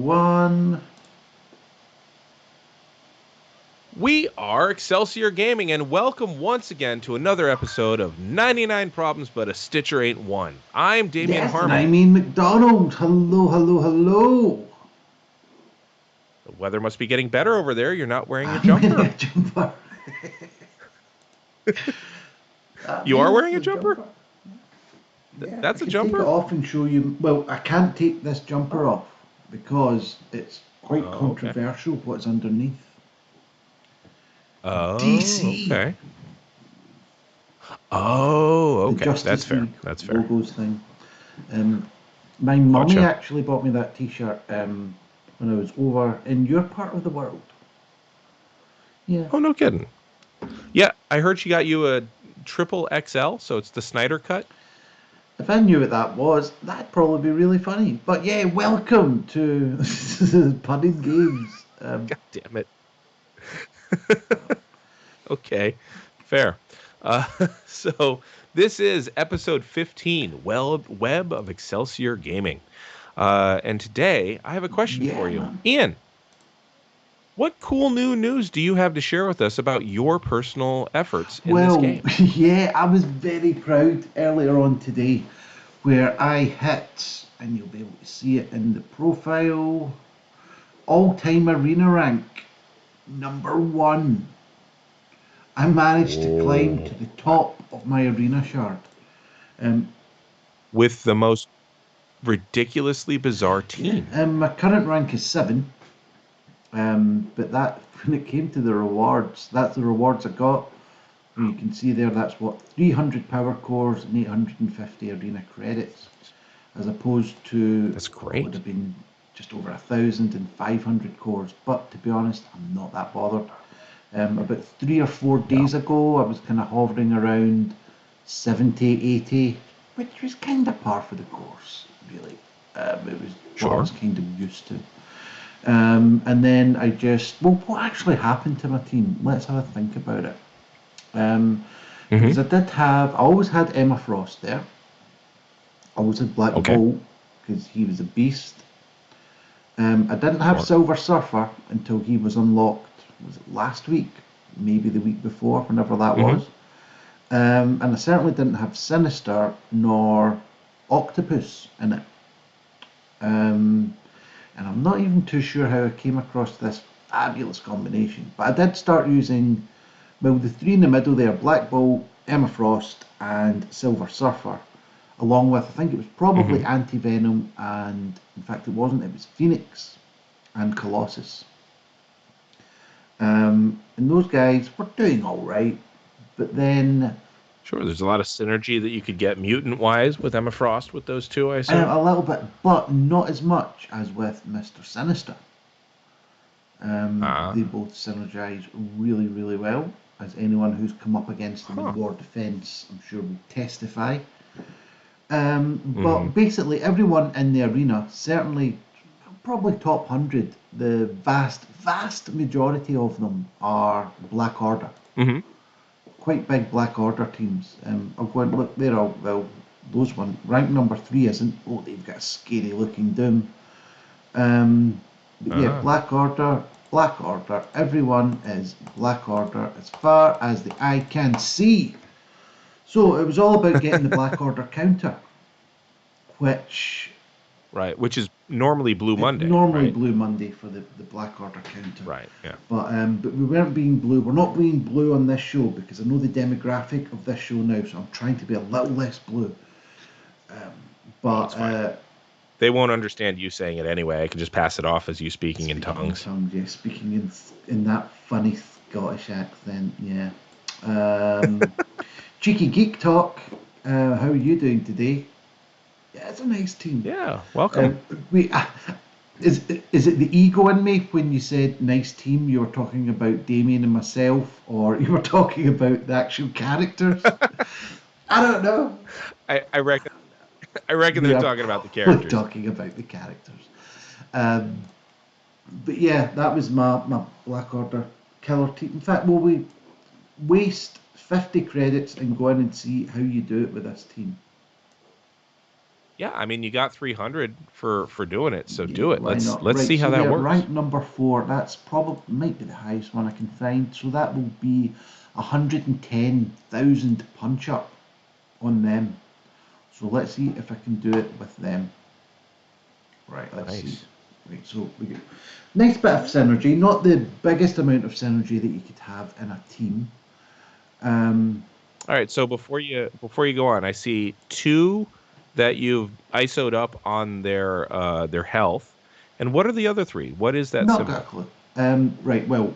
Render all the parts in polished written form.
One. We are Excelsior Gaming, and welcome once again to another episode of 99 Problems But a Stitcher Ain't One. I'm Damian Yes, and I Harmon. mean MacDonald. Hello, hello, hello. The weather must be getting better over there. You're not wearing your I'm wearing jumper. a jumper. You are That's wearing a a jumper? jumper. Yeah, I That's a can take it jumper? off and show you. Well, I can't take this jumper Oh, off because it's quite okay. controversial what's underneath. Oh, DC, okay. Oh, the okay. That's Justice fair. League That's fair. logos thing. Um, my mummy Gotcha. actually bought me that T-shirt when I was over in your part of the world. Yeah. Oh, no kidding. Yeah, I heard she got you a triple XL, so it's the Snyder cut. If I knew what that was, that'd probably be really funny. But yeah, welcome to Pudding Games. God damn it. Okay, fair. Uh, so this is episode 15, Web of Excelsior Gaming. And today I have a question for Yeah, you. man. Ian, what cool new news do you have to share with us about your personal efforts in this Well, game? yeah, I was very proud earlier on today where I hit, and you'll be able to see it in the profile, all-time arena rank, #1. I managed to climb to Oh. the top of my arena shard. Um, With the most ridiculously bizarre yeah, team. my current rank is 7. But that, when it came to the rewards, that's the rewards I got. You can see there, that's what, 300 power cores and 850 arena credits, as opposed to That's what would great. have been just over 1,500 cores. But to be honest, I'm not that bothered. About 3 or 4 days No. ago, I was kind of hovering around 70, 80, which was kind of par for the course, really. It was what I was Sure. kind of used to. And then I just, well, what actually happened to my team? Let's have a think about it. Hmm. Because I always had Emma Frost there. I always had Black Okay. Bolt because he was a beast. I didn't have Sure. Silver Surfer until he was unlocked. Was it last week? Maybe the week before, whenever that Hmm. was. And I certainly didn't have Sinister nor Octopus in it. Um, and I'm not even too sure how I came across this fabulous combination. But I did start using, well, the three in the middle there, Black Bolt, Emma Frost, and Silver Surfer, along with, I think it was probably Hmm. Anti-Venom, and in fact it was Phoenix and Colossus. And those guys were doing all right, but then Sure. There's a lot of synergy that you could get mutant wise with Emma Frost with those two, I assume. a little bit, but not as much as with Mr. Sinister. They Ah. both synergize really, really well, as anyone who's come up against them in Huh. War Defense, I'm sure, will testify. Hmm. But basically, everyone in the arena, certainly probably top 100, the vast, vast majority of them are Black Order. Hmm. Quite big Black Order teams. I'll go and look there. Well, those one rank number 3 isn't. Oh, they've got a scary looking Doom. But yeah, Ah. Black Order, Black Order. Everyone is Black Order as far as the eye can see. So it was all about getting the Black Order counter, which Right. Which is normally Blue Monday, normally right? Blue Monday for the Black Order counter. Right. Yeah. But we weren't being blue. We're not being blue on this show because I know the demographic of this show now, so I'm trying to be a little less blue. Um, Oh, but it's fine. They won't understand you saying it anyway. I can just pass it off as you speaking in speaking in tongues. tongues, yeah, speaking in that funny Scottish accent, yeah. Um, Cheeky Geek Talk, how are you doing today? Yeah, it's a nice team. Yeah. Welcome. Um, we is it the ego in me when you said nice team? You were talking about Damien and myself, or you were talking about the actual characters? I don't know. I reckon. I reckon We they're are talking about the probably characters. talking about the characters. Um, but yeah, that was my Black Order killer team. In fact, will we waste 50 credits and go in and see how you do it with this team? Yeah, I mean, you got 300 for doing it, so Yeah, do it. why not? Let's Right, see so how that they're works. ranked number 4. That's probably might be the highest one I can find. So that will be 110,000 punch up on them. So let's see if I can do it with them. Right, let's see. Nice. Right, so we get nice bit of synergy. Not the biggest amount of synergy that you could have in a team. All right, so before you go on, I see 2 that you've ISO'd up on their health. And what are the other 3? What is that Not got a symbol? clue. Right, well,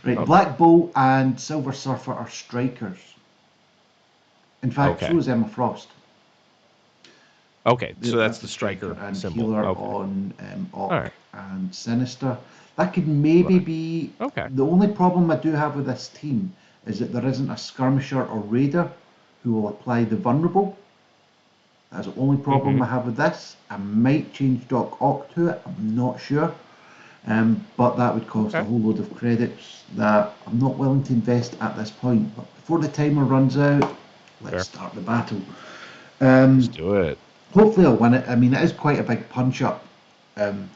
right, Okay. Black Bolt and Silver Surfer are strikers. In fact, so Okay. is Emma Frost. Okay. So that's That's a the striker striker and symbol. healer Okay. on All Orc right. and Sinister. That could maybe Right. be Okay. the only problem I do have with this team is that there isn't a skirmisher or raider who will apply the vulnerable. That's the only problem Mm-hmm. I have with this. I might change Doc Ock to it, I'm not sure. But that would cost a Okay. whole load of credits that I'm not willing to invest at this point. But before the timer runs out, let's Fair. start the battle. Let's Um, do it. Hopefully I'll win it. I mean, it is quite a big punch up um,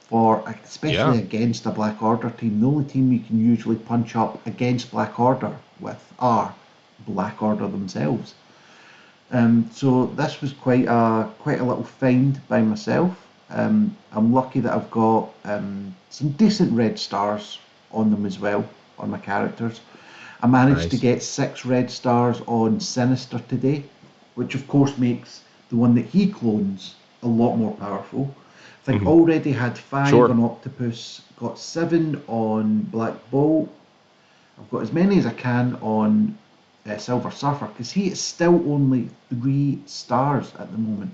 for, especially Yeah. against a Black Order team. The only team you can usually punch up against Black Order with are Black Order themselves. So this was quite a little find by myself. I'm lucky that I've got some decent red stars on them as well on my characters. I managed to Nice. get 6 red stars on Sinister today, which of course makes the one that he clones a lot more powerful. I think Hmm. already had 5 Sure. on Octopus, got 7 on Black Bolt. I've got as many as I can on Silver Surfer because he is still only 3 stars at the moment.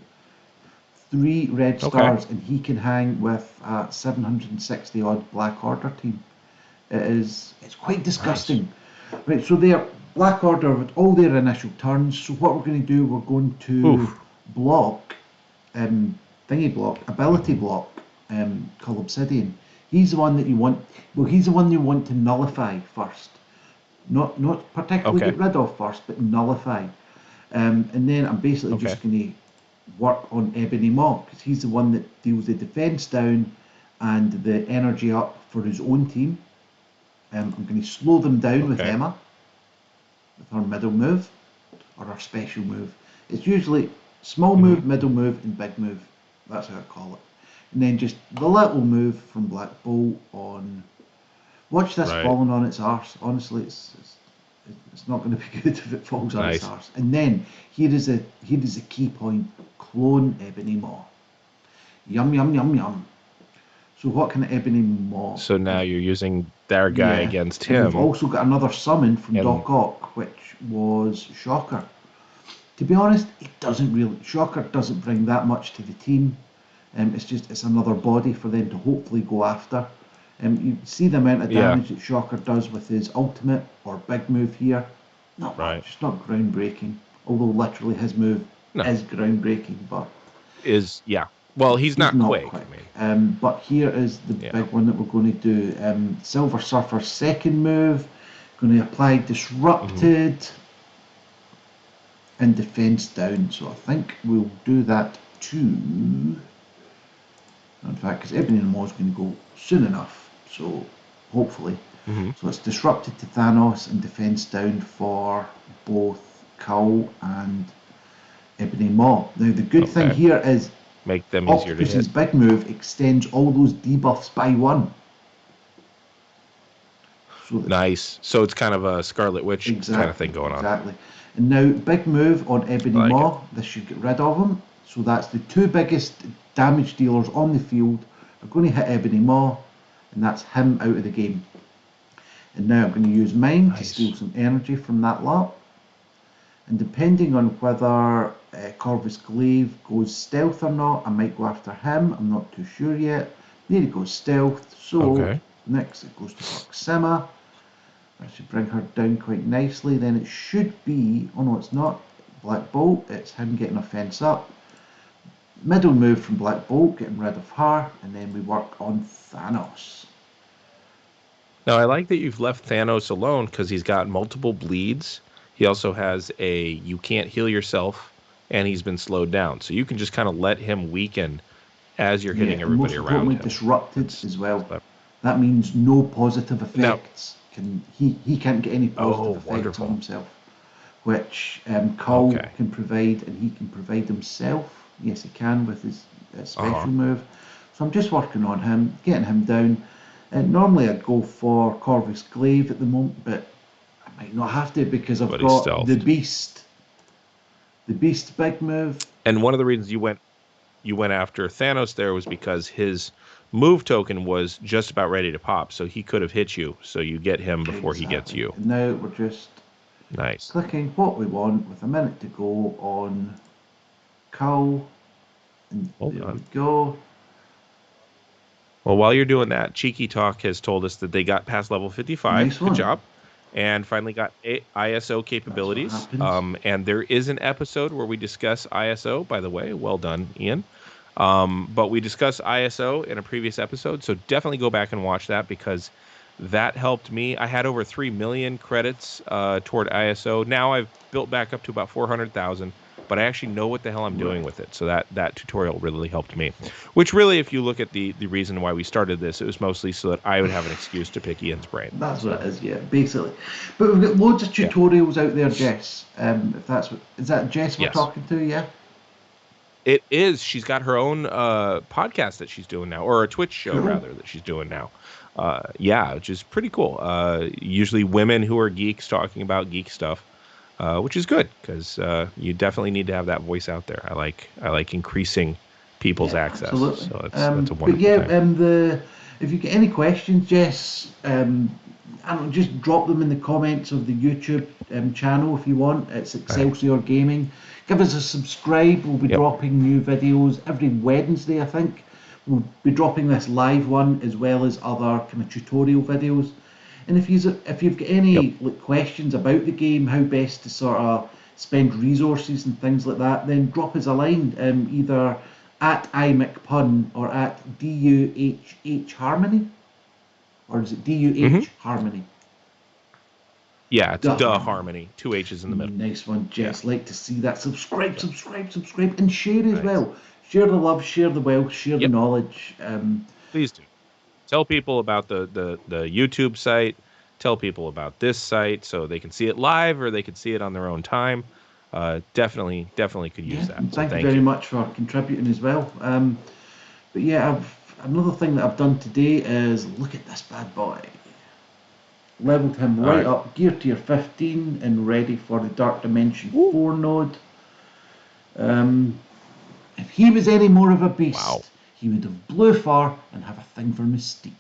3 red Okay. stars, and he can hang with a 760 odd Black Order team. It's quite Nice. disgusting. Right, so they're Black Order with all their initial turns. So what we're going to do, we're going to Oof. block, um, thingy block, ability Hmm. block, called Obsidian. He's the one that you want. Well, he's the one you want to nullify first. Not particularly Okay. get rid of first, but nullify. And then I'm basically Okay. just going to work on Ebony Maw because he's the one that deals the defense down and the energy up for his own team. I'm going to slow them down with Okay. Emma with her middle move or her special move. It's usually small Hmm. move, middle move, and big move. That's how I call it. And then just the little move from Black Bolt on. Watch this Right. falling on its arse. Honestly, it's not going to be good if it falls on its Nice. arse. And then here is a key point: clone Ebony Maw. Yum yum yum yum. So what can Ebony Maw? So now you're using their guy Yeah, against and we've him, also got another summon from and Doc Ock, which was Shocker. To be honest, it doesn't really. Shocker doesn't bring that much to the team. It's another body for them to hopefully go after. You see the amount of yeah. damage that Shocker does with his ultimate or big move here. Not Right. much. It's not groundbreaking. Although literally his move No. is groundbreaking, but Yeah. Well, he's he's not not Quake. I quick. mean, But here is the yeah. big one that we're going to do. Silver Surfer's second move. Going to apply Hmm. Disrupted and Defense down. So I think we'll do that too. In fact, because Ebony and Maw is going to go soon enough. So hopefully. Hmm. So it's Disrupted to Thanos and Defense down for both Cull and Ebony Maw. Now the good thing Okay. here is Make them easier to Octopus's hit. big move extends all those debuffs by 1. So that Nice. So it's kind of a Scarlet Witch kind of exactly, thing going on. exactly. And now big move on I Ebony like it. Maw. This should get rid of him. So that's the 2 biggest damage dealers on the field are going to hit Ebony Maw, and that's him out of the game. And now I'm going to use mine to steal Nice. some energy from that lot. And depending on whether Corvus Glaive goes stealth or not, I might go after him. I'm not too sure yet. There he goes stealth. So Okay. next it goes to Proxima. That should bring her down quite nicely. Then it should be, oh no, it's not Black Bolt. It's him getting a fence up. Middle move from Black Bolt, getting rid of her, and then we work on Thanos. Now I like that you've left Thanos alone because he's got multiple bleeds. He also has a you can't heal yourself and he's been slowed down. So you can just kind of let him weaken as you're hitting and everybody most around importantly, him. disrupted as well. Clever. That means no positive Now, effects. He can't get any positive effects wonderful. on himself, which Cull Okay. can provide, and he can provide himself. Yes, he can with his special move. So I'm just working on him, getting him down. Normally I'd go for Corvus Glaive at the moment, but I might not have to because I've got the Beast. The Beast big move. And one of the reasons you went after Thanos there was because his move token was just about ready to pop, so he could have hit you. So you get him before he gets you. And now we're just nice clicking what we want with a minute to go on Cull. And there we go. Well, while you're doing that, Cheeky Talk has told us that they got past level 55. Nice one. Good job. And finally got ISO capabilities. And there is an episode where we discuss ISO, by the way. Well done, Iain. But we discussed ISO in a previous episode, so definitely go back and watch that because that helped me. I had over 3 million credits toward ISO. Now I've built back up to about 400,000, but I actually know what the hell I'm doing with it. So that tutorial really helped me. Which really, if you look at the reason why we started this, it was mostly so that I would have an excuse to pick Iain's brain. That's what it is, yeah, basically. But we've got loads of tutorials out there, Jess. If that's what, is that Jess we're talking to? Yeah. It is. She's got her own podcast that she's doing now, or a Twitch show rather that she's doing now. Which is pretty cool. Usually women who are geeks talking about geek stuff, which is good because you definitely need to have that voice out there. I like increasing people's access. Absolutely. So that's a wonderful thing. If you get any questions, Jess, I don't know, just drop them in the comments of the YouTube channel if you want. It's Excelsior Gaming. Give us a subscribe. We'll be dropping new videos every Wednesday, I think. We'll be dropping this live one as well as other kind of tutorial videos. And if you've got any questions about the game, how best to sort of spend resources and things like that, then drop us a line, either at iMcPun or at DUHH Harmony, or is it DUH Harmony? Yeah, it's Duh Harmony. 2 H's in the middle. Nice one, Jess. Like to see that. Subscribe, and share as well. Share the love, share the wealth, share the knowledge. Please do. Tell people about the YouTube site. Tell people about this site so they can see it live or they can see it on their own time. Definitely could use that. So thank you very much for contributing as well. But yeah, another thing that I've done today is look at this bad boy. Leveled him right up, gear tier 15, and ready for the Dark Dimension 4 node. If he was any more of a beast, he would have blue fur and have a thing for Mystique.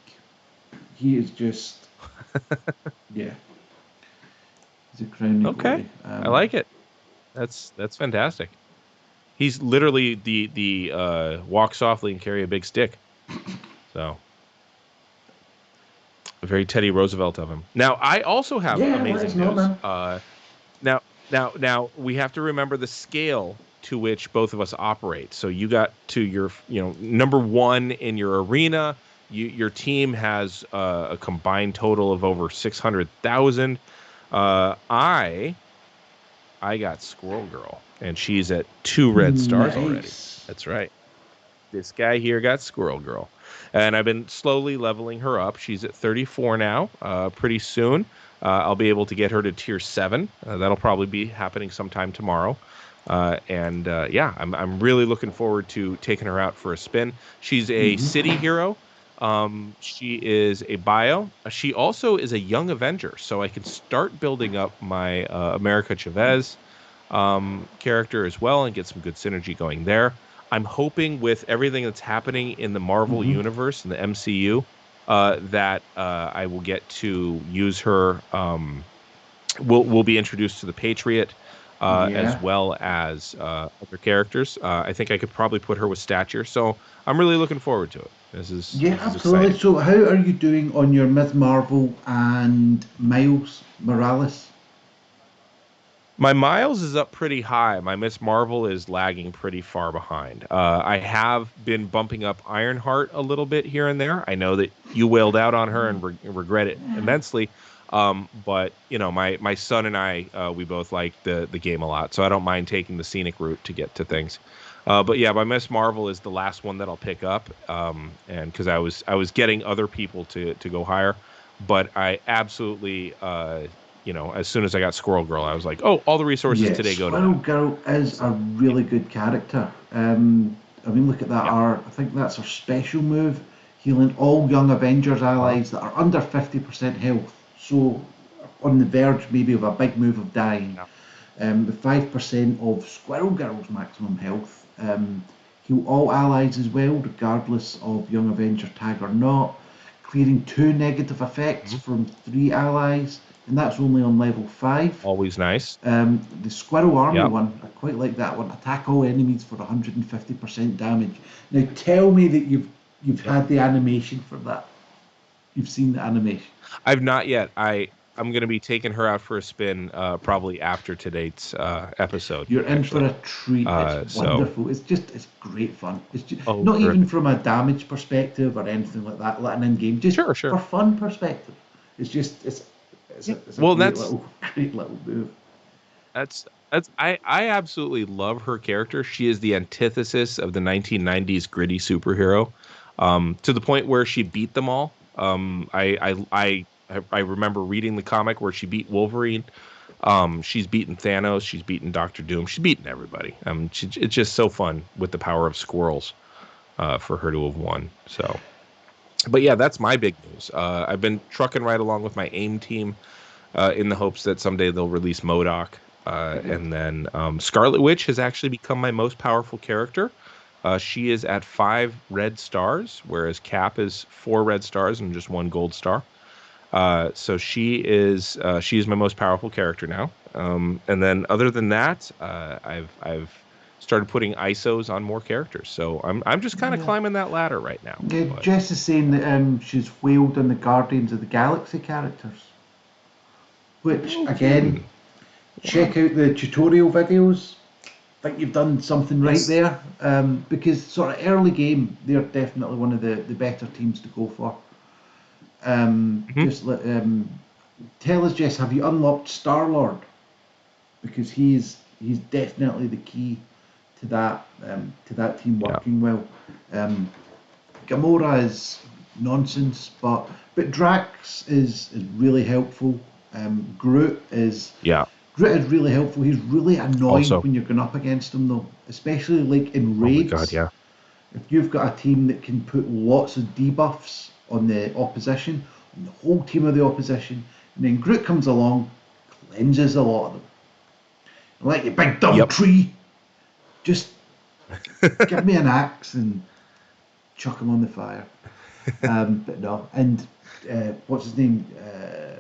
He is just, yeah. He's a crowning glory. I like it. That's fantastic. He's literally the walk softly and carry a big stick. So. Very Teddy Roosevelt of him. Now, I also have amazing news. Now we have to remember the scale to which both of us operate. So you got to your, number one in your arena. Your team has a combined total of over 600,000. I got Squirrel Girl, and she's at 2 red stars already. That's right. This guy here got Squirrel Girl. And I've been slowly leveling her up. She's at 34 now. Pretty soon, I'll be able to get her to tier 7. That'll probably be happening sometime tomorrow. I'm really looking forward to taking her out for a spin. She's a city hero. She is a bio. She also is a young Avenger, so I can start building up my America Chavez character as well and get some good synergy going there. I'm hoping with everything that's happening in the Marvel universe and the MCU that I will get to use her. We'll be introduced to the Patriot as well as other characters. I think I could probably put her with Stature, so I'm really looking forward to it. This is absolutely. Exciting. So how are you doing on your Ms. Marvel and Miles Morales? My Miles is up pretty high. My Miss Marvel is lagging pretty far behind. I have been bumping up Ironheart a little bit here and there. I know that you wailed out on her and regret it immensely. But my son and I, we both like the game a lot, so I don't mind taking the scenic route to get to things. But yeah, my Miss Marvel is the last one that I'll pick up, and because I was getting other people to go higher, but I absolutely, as soon as I got Squirrel Girl, I was like, oh, all the resources Yeah, today go to Squirrel that. Girl is a So really good character. I mean, look at that. yeah, I think that's her special move, healing all young Avengers uh-huh. allies that are under 50% health. So, on the verge maybe of a big move of dying. Yeah. With 5% of Squirrel Girl's maximum health. Heal all allies as well, regardless of young Avenger tag or not. Clearing 2 negative effects Mhm. from 3 allies, and that's only on level 5. Always nice. The Squirrel Army Yep. one, I quite like that one. Attack all enemies for 150% damage. Now tell me that you've Yep. had the animation for that. You've seen the animation. I've not yet. I'm going to be taking her out for a spin, probably after today's episode, You're in for actually. a treat. It's So wonderful. It's great fun. It's just, oh, not even terrific. from a damage perspective or anything like that, like an in game, just Sure, for sure. fun perspective. It's just Yeah. it's a Well, great that's little great little move. I absolutely love her character. She is the antithesis of the 1990s gritty superhero, to the point where she beat them all. I remember reading the comic where she beat Wolverine. She's beaten Thanos. She's beaten Doctor Doom. She's beaten everybody. It's just so fun with the power of squirrels, for her to have won. So, but yeah, that's my big news. I've been trucking right along with my AIM team, in the hopes that someday they'll release MODOK. And then Scarlet Witch has actually become my most powerful character. She is at 5 red stars, whereas Cap is 4 red stars and just 1 gold star. So she is my most powerful character now. And then other than that, I've started putting ISOs on more characters. So I'm just kind of Yeah. climbing that ladder right now. Yeah, But Jess is saying that she's whaled on the Guardians of the Galaxy characters, which no again, kidding. check Wow. out the tutorial videos. I think you've done something right Yes. there, because sort of early game, they're definitely one of the better teams to go for. Hmm. Just tell us, Jess, have you unlocked Star Lord? Because he's definitely the key to that team Yeah. working well. Um, Gamora is nonsense, but Drax is really helpful. Yeah. Groot is really helpful. He's really annoying Also. when you're going up against him though, especially like in Oh my God. raids. Yeah. If you've got a team that can put lots of debuffs on the opposition, on the whole team of the opposition, and then Groot comes along, cleanses a lot of them. Like you big dumb Yep. tree, just give me an axe and chuck him on the fire. But no, and what's his name?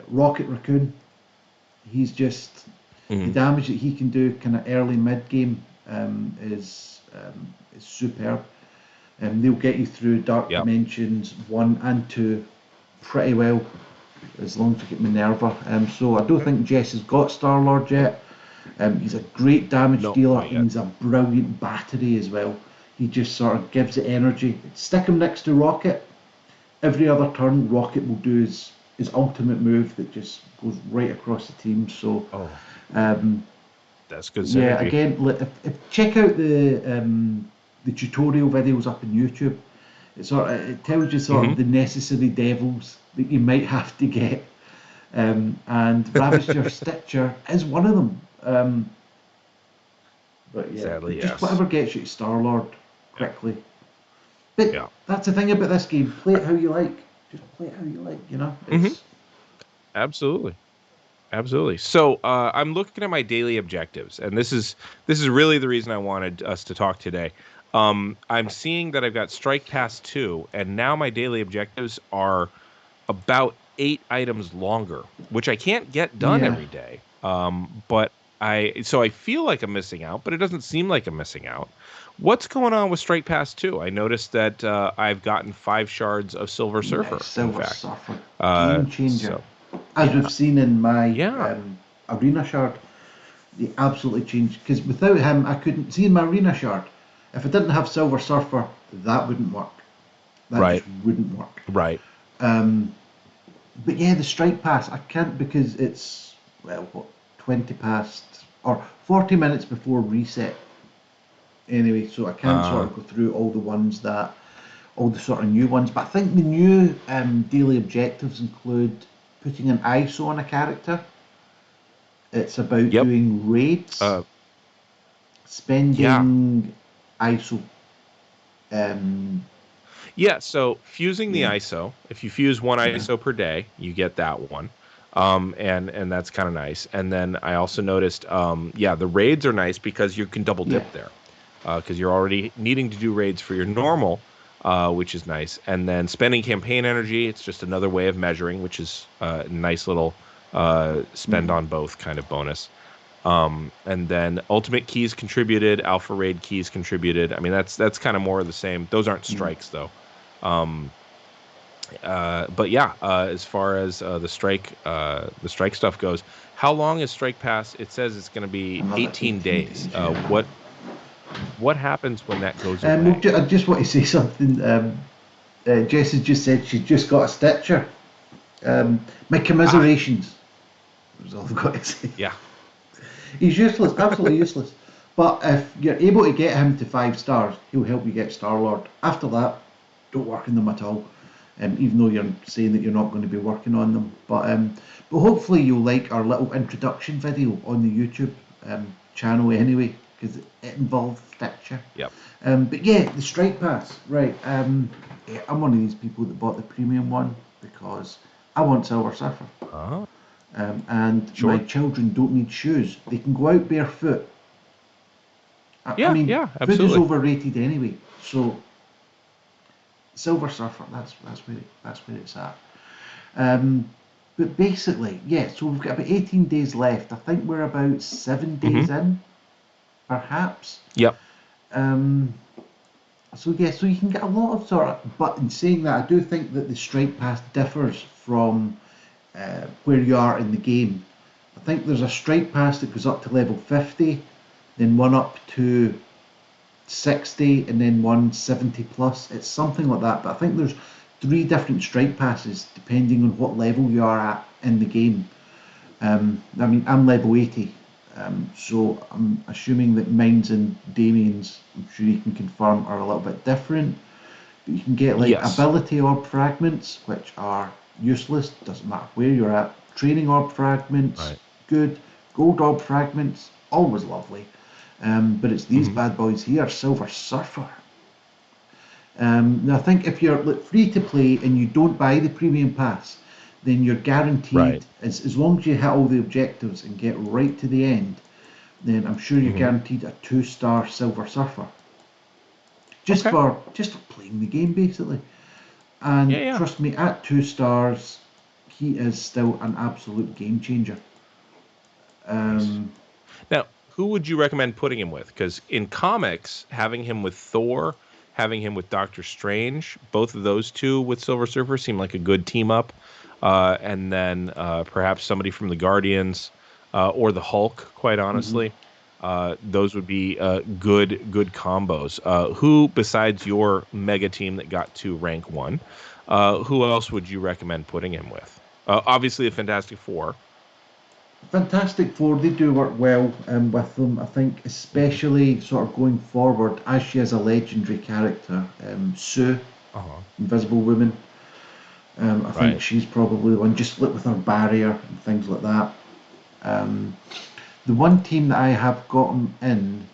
Rocket Raccoon. He's just the Mhm. damage that he can do, kind of early mid game, is superb. They'll get you through Dark Yep. Dimensions 1 and 2 pretty well, as long as you get Minerva. So I don't think Jess has got Star Lord yet. He's a great damage No, dealer not and yet. he's a brilliant battery as well. He just sort of gives it energy. Stick him next to Rocket. Every other turn, Rocket will do his ultimate move that just goes right across the team. So Oh, um, that's good yeah, synergy. again, if check out the tutorial videos up on YouTube. It tells you sort Hmm. of the necessary devils that you might have to get, and Ravager Stitcher is one of them. But yeah, Sadly, just yes. whatever gets you to Star Lord Yeah. quickly. But Yeah. that's the thing about this game: play it how you like. Just play it how you like. You know, Hmm. it's Absolutely. Absolutely. So I'm looking at my daily objectives, and this is really the reason I wanted us to talk today. I'm seeing that I've got Strike Pass 2, and now my daily objectives are about 8 items longer, which I can't get done yeah. every day. But I feel like I'm missing out, but it doesn't seem like I'm missing out. What's going on with Strike Pass 2? I noticed that I've gotten 5 shards of Silver Nice Surfer, in Silver fact. Surfer, game changer. So As yeah, we've seen in my yeah, arena shard, they absolutely changed. Because without him, I couldn't see in my arena shard. If I didn't have Silver Surfer, that wouldn't work. That just right, wouldn't work. right. Um, But yeah, the strike pass, I can't because it's, well, what, 20 past or 40 minutes before reset anyway, so I can't sort Uh, of go through all the sort of new ones. But I think the new daily objectives include putting an ISO on a character. It's about yep. doing raids, Uh, yeah. spending ISO. Um, Yeah, so fusing the yeah, ISO, if you fuse one yeah, ISO per day, you get that one. And that's kind of nice. And then I also noticed, yeah, the raids are nice because you can double yeah. dip there. Because you're already needing to do raids for your normal, which is nice. And then spending campaign energy, it's just another way of measuring, which is a nice little spend Mm-hmm. on both kind of bonus. And then ultimate keys contributed, alpha raid keys contributed. I mean, that's kind of more of the same. Those aren't Mm-hmm. strikes though. Um, but yeah, as far as the strike stuff goes, how long is strike pass? It says it's going to be Another 18 18 days. days, yeah. What happens when that goes Well, away? I just want to say something. Jess has just said she's just got a stitcher. My Ah, commiserations. That's all I've got to say. yeah. He's useless, absolutely useless. But if you're able to get him to 5 stars, he'll help you get Star Lord. After that, don't work on them at all. Even though you're saying that you're not going to be working on them. But hopefully you'll like our little introduction video on the YouTube channel anyway, because it involves Stitcher. Yep. But yeah, the Strike Pass, right. Yeah, I'm one of these people that bought the premium one because I want Silver Surfer. Uh-huh. And my Sure. children don't need shoes. They can go out barefoot. I Yeah, mean, yeah, food is absolutely. overrated anyway. So Silver Surfer, that's where it's at. Um, but basically, yeah. So we've got about 18 days left. I think we're about 7 days Hmm. in, perhaps. Yep. Um, so yeah, so you can get a lot of sort of. But in saying that, I do think that the Strike Pass differs from where you are in the game. I think there's a Strike Pass that goes up to level 50, then one up to 60, and then one 70 plus. It's something like that. But I think there's 3 different Strike Passes depending on what level you are at in the game. I mean, I'm level 80, so I'm assuming that mine's and Damian's, I'm sure you can confirm, are a little bit different. But you can get like Yes. ability orb fragments, which are useless, doesn't matter where you're at. Training orb fragments, Right. good. Gold orb fragments, always lovely. But it's these Hmm. bad boys here, Silver Surfer. Now I think if you're like, free to play and you don't buy the premium pass, then you're guaranteed, Right. as long as you hit all the objectives and get right to the end, then I'm sure you're Hmm. guaranteed a 2 star Silver Surfer. Okay. Just for playing the game basically. Yeah, And yeah. trust me, at 2 stars, he is still an absolute game changer. Nice. Um, Now, who would you recommend putting him with? Because in comics, having him with Thor, having him with Doctor Strange, both of those two with Silver Surfer seem like a good team up. And then perhaps somebody from the Guardians or the Hulk, quite mhm. honestly. Those would be good combos. Who besides your mega team that got to rank one? Who else would you recommend putting him with? Obviously, the Fantastic Four. Fantastic Four, they do work well with them. I think, Hmm. especially sort of going forward, as she is a legendary character, Sue, Uh-huh. Invisible Woman. I think Right. she's probably the one, just with her barrier and things like that. Um, the one team that I have gotten in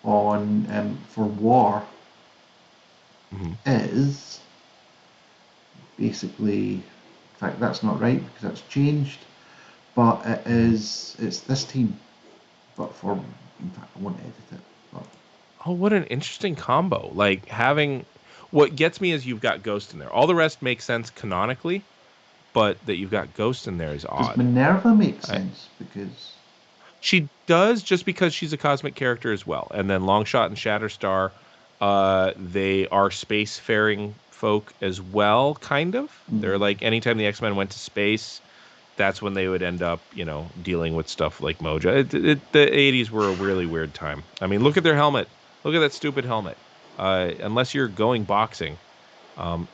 on for War Hmm. is basically, in fact, that's not right because that's changed. But Hmm. it's this team, but for, in fact, I won't edit it. But Oh, what an interesting combo. Like having what gets me is you've got Ghost in there. All the rest makes sense canonically, but that you've got Ghost in there is does odd. Minerva make I, sense? Because she does just because she's a cosmic character as well. And then Longshot and Shatterstar, they are spacefaring folk as well, kind of. They're mm, like anytime the X-Men went to space, that's when they would end up, dealing with stuff like Moja. The 80s were a really weird time. I mean, look at their helmet. Look at that stupid helmet. Unless you're going boxing. Um,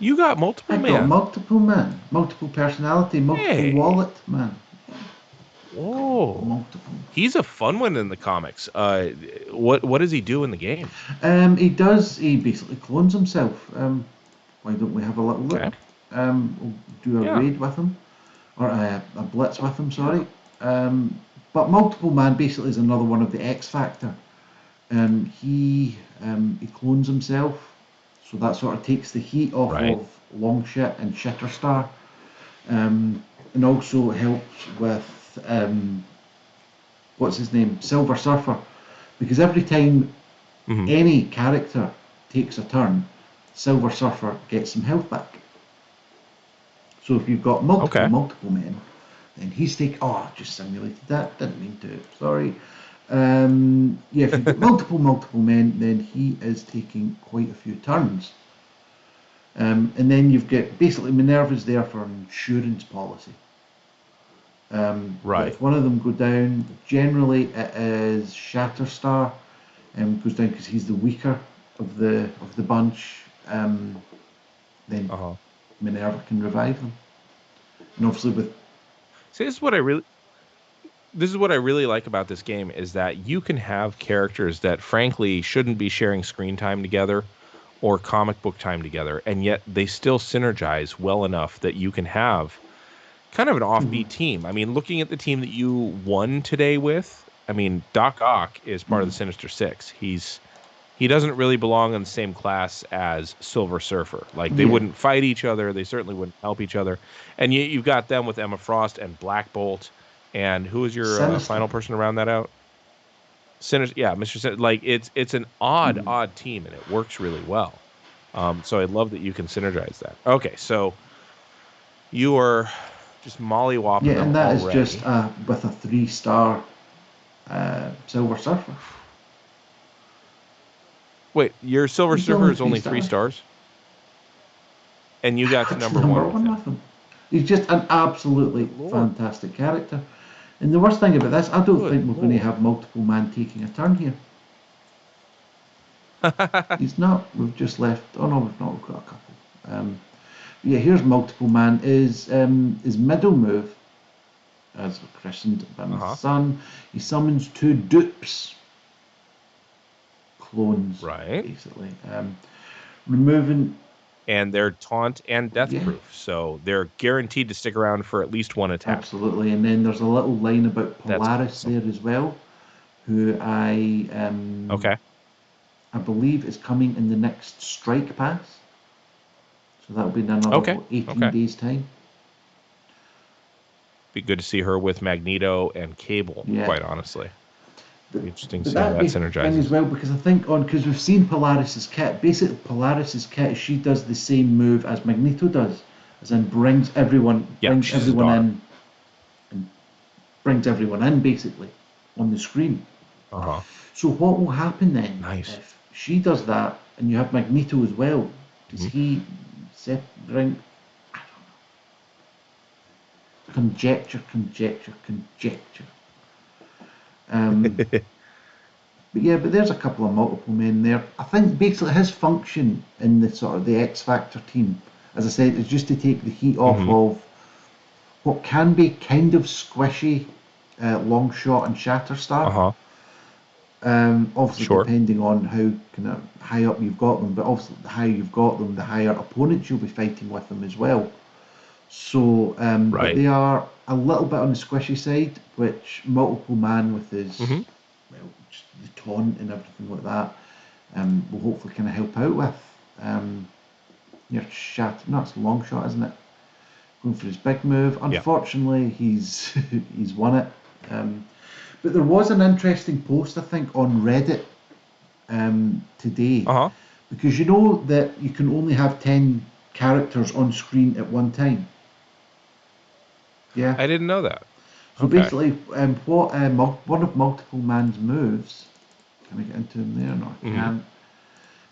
You got I multiple got man. multiple man, multiple personality, multiple Hey. wallet man, Whoa. multiple. He's a fun one in the comics. What does he do in the game? He basically clones himself. Why don't we have a little Okay. look? We'll do a Yeah. raid with him, or a blitz with him, Yeah. sorry. Um, but multiple man basically is another one of the X Factor. He clones himself, so that sort of takes the heat off Right. of Longshot and Shatterstar, and also helps with what's his name, Silver Surfer, because every time Hmm. any character takes a turn, Silver Surfer gets some health back. So if you've got Okay. multiple men, then he's taking. Oh, I just simulated that. Didn't mean to. Sorry. Yeah, if you've got multiple men, then he is taking quite a few turns. And then you've got basically Minerva's there for an insurance policy. That Right. if one of them go down, generally it is Shatterstar, goes down because he's the weaker of the bunch. Then Uh-huh. Minerva can revive them, and obviously with See, this is what I really like about this game is that you can have characters that frankly shouldn't be sharing screen time together or comic book time together, and yet they still synergize well enough that you can have kind of an mhm, offbeat team. I mean, looking at the team that you won today with, I mean, Doc Ock is part of the mhm. Sinister Six. He doesn't really belong in the same class as Silver Surfer. Like they Yeah, wouldn't fight each other. They certainly wouldn't help each other. And you've got them with Emma Frost and Black Bolt. And who is your Sinister. final person to round that out? Sinister, yeah, Mr. Like it's an odd, Mhm. odd team, and it works really well. So I love that you can synergize that. Okay, so you are just mollywopping Yeah, them and that is just already. with a 3-star Silver Surfer. Wait, your Silver He's Surfer only is three only three stars. stars, and you got to That's number one number with one him. with him. He's just an absolutely Good lord. fantastic character. And the worst thing about this, I don't Good think we're going to lord. have multiple man taking a turn here. He's not. We've just left. Oh no, we've not. We've got a couple. Yeah, here's multiple man. His middle move, as christened by my Uh-huh. son, he summons 2 dupes, clones, Right. basically. Removing. And they're taunt and death Yeah, proof, so they're guaranteed to stick around for at least one attack. absolutely. And then there's a little line about That's Polaris awesome. there as well, who Okay. I believe is coming in the next strike pass. So that'll be in another Okay. what, 18 Okay. days time. Be good to see her with Magneto and Cable, Yeah. quite honestly. But, Be interesting to but see how that'd that be a thing as synergizes. well because I think on because we've seen Polaris's kit. Basically, Polaris's kit she does the same move as Magneto does, as in Yeah, brings she's his everyone daughter. in and brings everyone in basically on the screen. Uh-huh. So what will happen then Nice. if she does that and you have Magneto as well? Does Mhm. he set bring conjecture? Um, but yeah, but there's a couple of multiple men there. I think basically his function in the sort of the X Factor team, as I said, is just to take the heat off Hmm. of what can be kind of squishy Longshot and Shatterstar. Uh-huh. Obviously, Sure. depending on how kind of high up you've got them, but obviously the higher you've got them, the higher opponents you'll be fighting with them as well. So, but Right. they are a little bit on the squishy side, which multiple man with his Hmm. well, just the taunt and everything like that, will hopefully kind of help out with. Your shot, no, it's a long shot, isn't it? Going for his big move. Yeah. Unfortunately, he's he's won it. But there was an interesting post I think on Reddit today, Uh-huh. because you know that you can only have 10 characters on screen at one time. Yeah. I didn't know that. So Okay. basically, one of multiple man's moves. Can I get into him there? No, I Hmm. can't.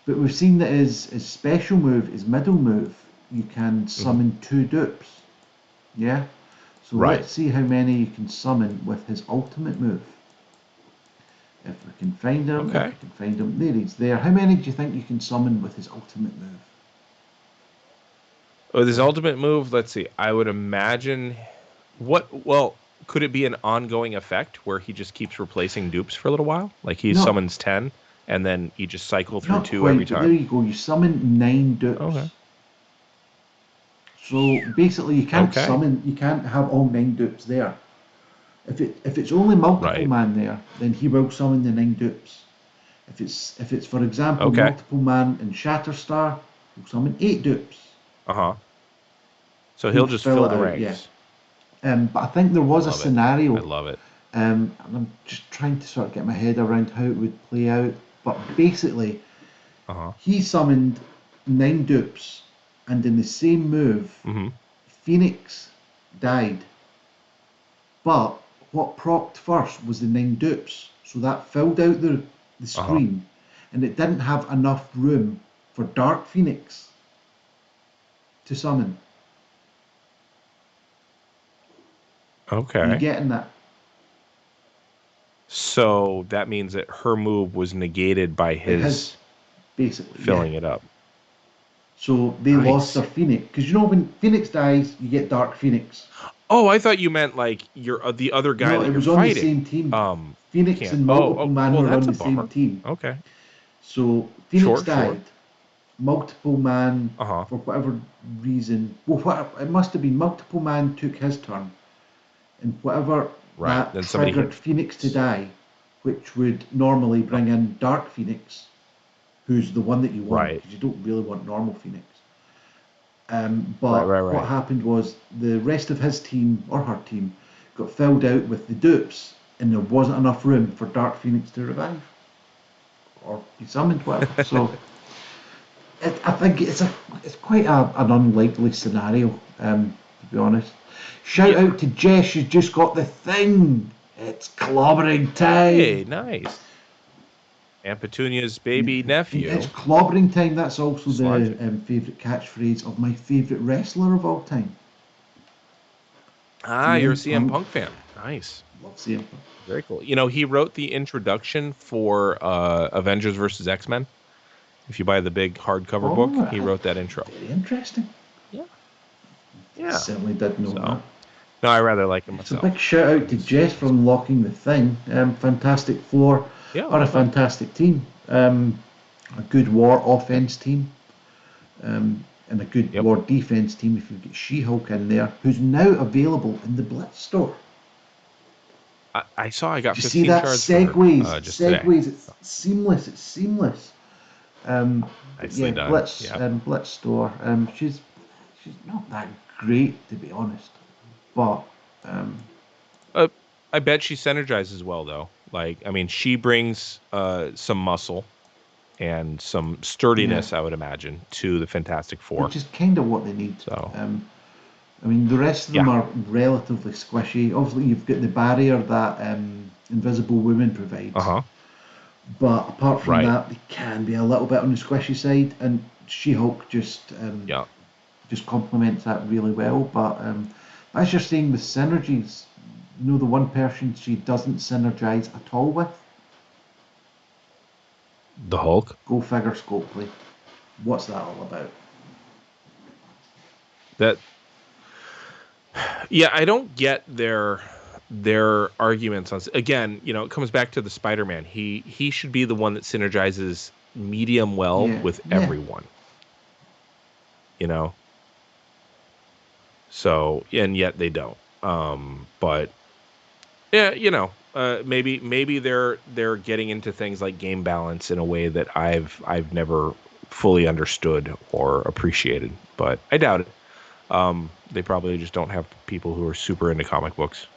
But we've seen that his special move, his middle move, you can Hmm. summon 2 dupes. Yeah. So Right. let's see how many you can summon with his ultimate move. If we can find him, if Okay. we can find him, there he's there. How many do you think you can summon with his ultimate move? With his ultimate move, let's see. I would imagine well, could it be an ongoing effect where he just keeps replacing dupes for a little while? Like he No, summons 10 and then he just cycle through not 2 every quite, but there time? you go. You summon 9 Okay. dupes. So basically, Okay. you can't have all 9 dupes there. If it's only multiple Right. man there, then he will summon the 9 dupes. If it's for example Okay. multiple man in Shatterstar, he'll summon 8 dupes. Uh-huh. So He'll he'll just fill fill it the out, yeah. ranks. But I think there was a Love it. I scenario, love it. and I'm just trying to sort of get my head around how it would play out. But basically, Uh-huh. he summoned 9 dupes, and in the same move, Mm-hmm. Phoenix died. But what procced first was the 9 dupes, so that filled out the Uh-huh. screen, and it didn't have enough room for Dark Phoenix to summon. Are you Okay. getting that? So that means that her move was negated by By his, his basically, yeah. filling it up. So they lost their Nice. Phoenix. Because you know when Phoenix dies, you get Dark Phoenix. Oh, I thought you meant like you're the other guy No, that it you're was on the fighting. same team. Phoenix Can't. and Oh, Multiple Man well, were on that's a the same bummer. team. Okay. So Phoenix Sure, sure. died. Multiple Man, Uh-huh. for whatever reason, well, it must have been Multiple Man took his turn, and whatever Right. that Then somebody triggered hit Phoenix to Phoenix. die, which would normally Oh, bring in Dark Phoenix, who's the one that you want, right. because you don't really want normal Phoenix. Right, But right, what right. happened was the rest of his team or her team got filled out with the dupes, and there wasn't enough room for Dark Phoenix to revive or be summoned, whatever. So I think it's quite an unlikely scenario, to be honest. Shout Yeah. out to Jess, she's just got the thing. It's clobbering time. Hey, nice. And Petunia's Yeah, baby and it's nephew, clobbering time. That's also the Sludge. favourite catchphrase of my favourite wrestler of all time, Ah, you're a CM CM Punk. Punk fan. Nice. Love CM Punk. Very cool. You know, he wrote the introduction for Avengers versus X-Men. If you buy the big hardcover book, Oh, he wrote that intro. very interesting. Yeah. Yeah. Certainly did know that. So, no, I rather like him So big myself. shout out to Jess for unlocking the thing. Fantastic Four Yeah, are a well done. fantastic team. A good war offense team. And a good Yep. war defense team if you've got She-Hulk in there, who's now available in the Blitz store. I saw I Did got you see 15 that? shards for her Segues, just today. segues. It's seamless. It's seamless. But Nicely yeah, done. Yeah. Blitz store. She's not that great to be honest, but um, Uh, I bet she synergizes well though. Like, I mean, she brings some muscle and some yeah, sturdiness, I would imagine, to the Fantastic Four. which is kind of what they need. So, I mean, the rest of them yeah, are relatively squishy. Obviously, you've got the barrier that Invisible Woman provides, uh-huh, but apart from right, that, they can be a little bit on the squishy side. And She-Hulk yeah. just complements that really well. But as you're saying with synergies, you know, the one person she doesn't synergize at all with. The Hulk. Go figure, Scopely. What's that all about? That, yeah, I don't get their arguments on. Again, you know, it comes back to the Spider-Man. He should be the one that synergizes medium well Yeah, with yeah. everyone. You know, so and yet they don't. But yeah, you know, maybe they're getting into things like game balance in a way that I've never fully understood or appreciated, but I doubt it. They probably just don't have people who are super into comic books.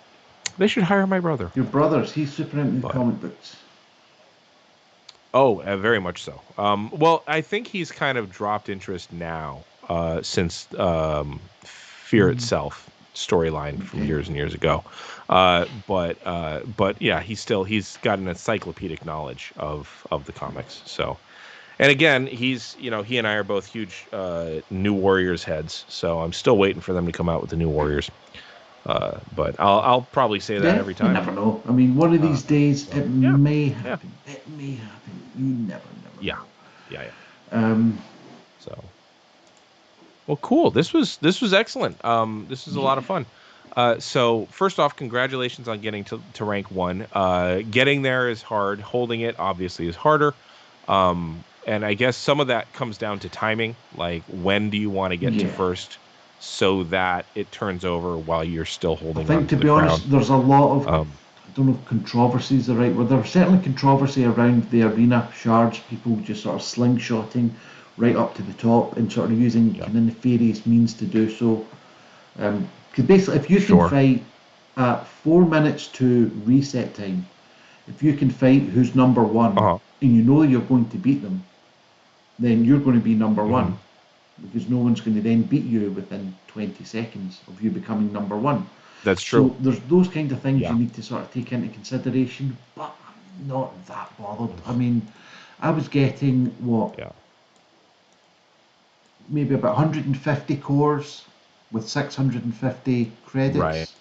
They should hire my brother. Your brother's, he's super into the But comic books. oh, very much so. Well, I think he's kind of dropped interest now since Fear Mm, Itself storyline from okay. years and years ago. But yeah, he's got an encyclopedic knowledge of the comics. So, and again, he and I are both huge New Warriors heads. So I'm still waiting for them to come out with the New Warriors. But I'll probably say that Yeah, every you time. never know. I mean, one of these days So it yeah, may yeah, happen. It may happen. You never yeah, know. yeah, yeah. Um, So Well, cool. This was excellent. This was a lot of fun. So first off, congratulations on getting to rank 1. Getting there is hard. Holding it obviously is harder. And I guess some of that comes down to timing. Like, when do you want to get to Yeah. first so that it turns over while you're still I holding on think, to to the be crown? honest, there's a lot of, Um, I don't know if controversy is the right word. There's certainly controversy around the arena shards, people just sort of slingshotting right up to the top and sort of using yeah, kind of nefarious means to do so. Because basically, if you can sure. fight at 4 minutes to reset time, if you can fight who's number one Uh-huh. and you know you're going to beat them, then you're going to be number Hmm. one, because no one's going to then beat you within 20 seconds of you becoming number one. That's true. So there's those kind of things you Yeah. need to sort of take into consideration, but I'm not that bothered. I mean, I was getting what, Yeah. maybe about 150 cores with 650 Right. credits,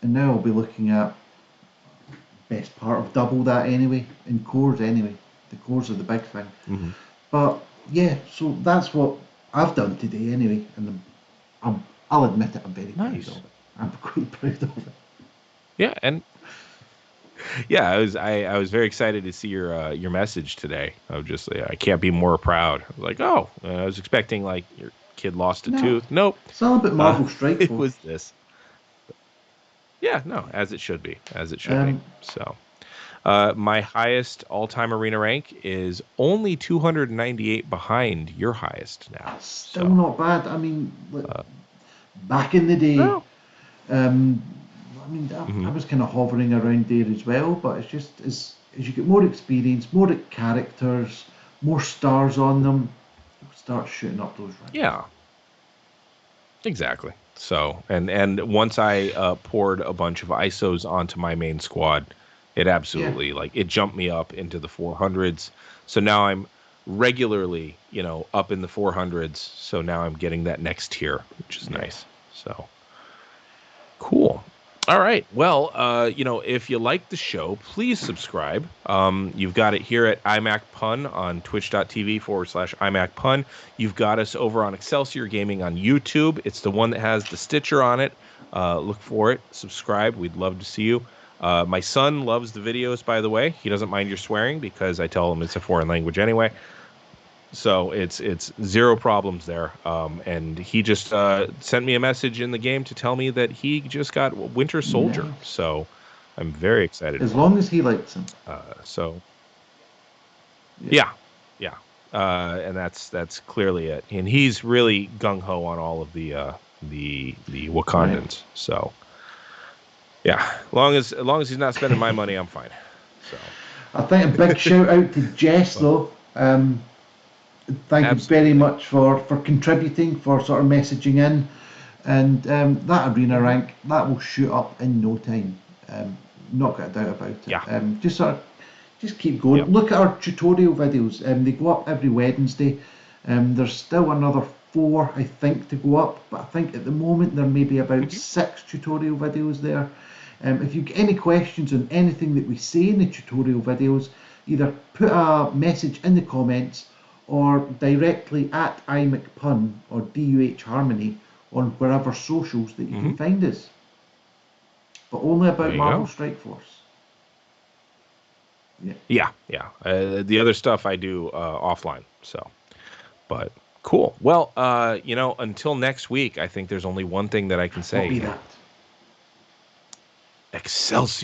and now I'll be looking at best part of double that anyway in cores anyway. The cores are the big thing. Hmm. But yeah, so that's what I've done today anyway, and I'll admit it, I'm very proud of Nice. it. I'm quite proud of it. Yeah, and yeah, I was very excited to see your message today. I was just I can't be more proud. I was like, oh, I was expecting like your kid lost a No, tooth. Nope, it's all about uh, Marvel Strike it Force. was this. Yeah, no, as it should be, as it should be. Um, So, my highest all-time arena rank is only 298 behind your highest now. Still So, not bad. I mean, like, uh, back in the day, no, um, I mean, I hmm was kind of hovering around there as well. But it's just as you get more experience, more characters, more stars on them, you start shooting up those ranks. yeah, exactly. So, and once I poured a bunch of ISOs onto my main squad, it Yeah, absolutely like it jumped me up into the 400s. So now I'm regularly, up in the 400s. So now I'm getting that next tier, which is yeah. nice. So cool. All right. Well, if you like the show, please subscribe. You've got it here at iMacPun on twitch.tv/iMacPun. You've got us over on Excelsior Gaming on YouTube. It's the one that has the Stitcher on it. Look for it. Subscribe. We'd love to see you. My son loves the videos, by the way. He doesn't mind your swearing because I tell him it's a foreign language anyway. So it's zero problems there. And he just sent me a message in the game to tell me that he just got Winter Soldier. Nice. So I'm very excited As for him. long as he likes them. So Yeah. yeah, yeah, and that's clearly it. And he's really gung ho on all of the Right. Wakandans. So yeah, as long as he's not spending my money, I'm fine. So I think a big shout out to Jess but though. Thank you very absolutely, much for contributing, for sort of messaging in, and that arena hmm rank that will shoot up in no time. Not got a doubt about it. yeah, Just sort of just keep going. yep, Look at our tutorial videos. They go up every Wednesday. There's still another 4, I think, to go up, but I think at the moment there may be about hmm 6 tutorial videos there. If you get any questions on anything that we say in the tutorial videos, either put a message in the comments or directly at iMacPun or DUH Harmony on wherever socials that you can hmm find us. But only there about you Marvel go. Strike Force. Yeah. Yeah, yeah. The other stuff I do offline. So, but cool. Well, until next week, I think there's only one thing that I can What say, be Ian. that? Excelsior.